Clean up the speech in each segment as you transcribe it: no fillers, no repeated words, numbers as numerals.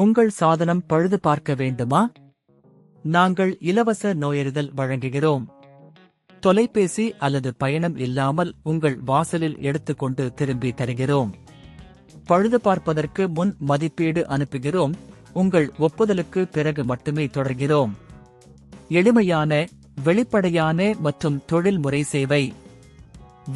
உங்கள் சாதனம் பழுது பார்க்க வேண்டுமா? நாங்கள் இலவச நோயறிதல் வழங்குகிறோம். தொலைபேசி அல்லது பயணம் இல்லாமல் உங்கள் வாசலில் எடுத்துக்கொண்டு திரும்பி தருகிறோம். பழுது பார்ப்பதற்கு முன் மதிப்பீடு அனுப்புகிறோம். உங்கள் ஒப்புதலுக்கு பிறகு மட்டுமே தொடர்கிறோம். எளிமையான, வெளிப்படையான மற்றும் தொழில்முறை சேவை.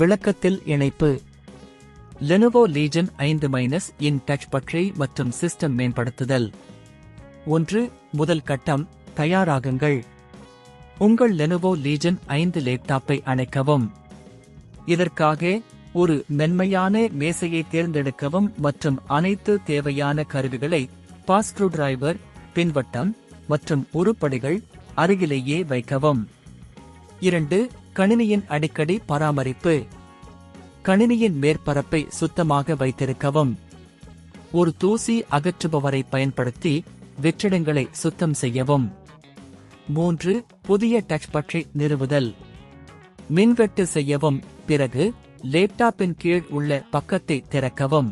விளக்கத்தில் இணைப்பு. லெனோவோ லீஜன் 5 இன் டச் பற்றி மற்றும் சிஸ்டம் மேம்படுத்துதல். 1. முதல் கட்டம், தயாராகுங்கள். உங்கள் லெனோவோ லீஜன் 5 லேப்டாப்பை அணைக்கவும். இதற்காக ஒரு மென்மையான மேசையை தேர்ந்தெடுக்கவும் மற்றும் அனைத்து தேவையான கருவிகளை ஸ்க்ரூ டிரைவர், பின்வட்டம் மற்றும் உருப்படிகள் அருகிலேயே வைக்கவும். 2. கணினியின் அடிக்கடி பராமரிப்பு. கணினியின் மேற்பரப்பை சுத்தமாக வைத்திருக்கவும். ஒரு தூசி அகற்றுபவரை பயன்படுத்தி வெற்றிடங்களை சுத்தம் செய்யவும். 3. புதிய டச் பற்றி நிறுவுதல். மின்வெட்டு செய்யவும். பிறகு லேப்டாப்பின் கீழ் உள்ள பக்கத்தை திறக்கவும்.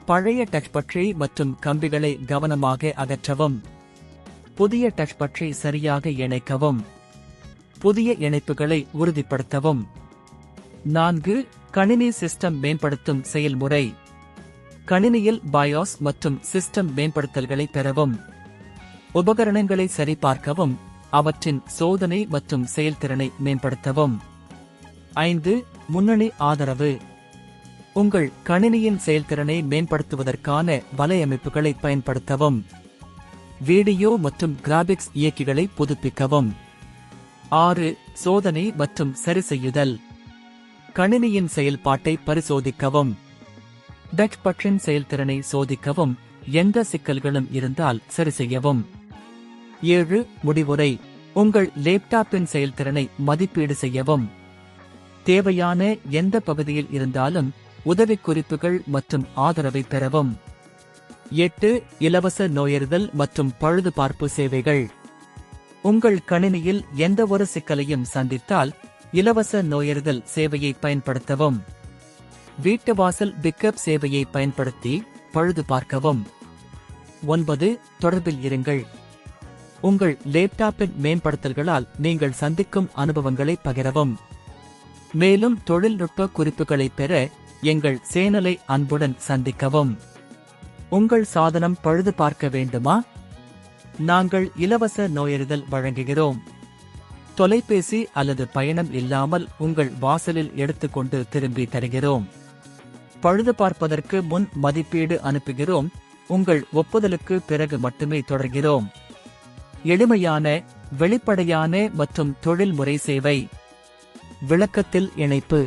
பழைய டச் பற்றி மற்றும் கம்பிகளை கவனமாக அகற்றவும். புதிய டச் பற்றி சரியாக இணைக்கவும். புதிய இணைப்புகளை உறுதிப்படுத்தவும். 4. கணினி சிஸ்டம் மேம்படுத்தும் செயல்முறை. கணினியில் BIOS மற்றும் சிஸ்டம் மேம்படுத்தல்களை பெறவும். உபகரணங்களை சரிபார்க்கவும். அவற்றின் சோதனை மற்றும் செயல்திறனை மேம்படுத்தவும். 5. முன்னணி ஆதரவு. உங்கள் கணினியின் செயல்திறனை மேம்படுத்துவதற்கான வலையமைப்புகளை பயன்படுத்தவும். வீடியோ மற்றும் கிராபிக்ஸ் இயக்கிகளை புதுப்பிக்கவும். 6. சோதனை மற்றும் சரிசெய்யுதல். கணினியின் செயல்பாட்டை பரிசோதிக்கவும். டச் பற்றின் செயல்திறனை சோதிக்கவும். எந்த சிக்கல்களும் இருந்தால் சரிசெய்யவும். 7. முடிவுரை. உங்கள் லேப்டாப்பின் செயல்திறனை மதிப்பீடு செய்யவும். தேவையான எந்த பகுதியில் இருந்தாலும் உதவிக்குறிப்புகள் மற்றும் ஆதரவை பெறவும். 8. இலவச நோயறிதல் மற்றும் பழுதுபார்ப்பு சேவைகள். உங்கள் கணினியில் எந்தவொரு சிக்கலையும் சந்தித்தால் இலவச நோயறிதல் சேவையை பயன்படுத்தவும். வீட்டுவாசல் பிக்கப் சேவையை பயன்படுத்தி பழுது பார்க்கவும். 9. தொடர்பில் இருங்கள். உங்கள் லேப்டாப்பின் மேம்படுத்தல்களால் நீங்கள் சந்திக்கும் அனுபவங்களை பகிரவும். மேலும் தொழில்நுட்ப குறிப்புகளை பெற எங்கள் சேனலை அன்புடன் சந்திக்கவும். உங்கள் சாதனம் பழுது பார்க்க வேண்டுமா? நாங்கள் இலவச நோயறிதல் வழங்குகிறோம். தொலைபேசி அல்லது பயணம் இல்லாமல் உங்கள் வாசலில் எடுத்துக்கொண்டு திரும்பி தருகிறோம். பழுது பார்ப்பதற்கு முன் மதிப்பீடு அனுப்புகிறோம். உங்கள் ஒப்புதலுக்கு பிறகு மட்டுமே தொடர்கிறோம். எளிமையான, வெளிப்படையான மற்றும் தொழில்முறை சேவை. விளக்கத்தில் இணைப்பு.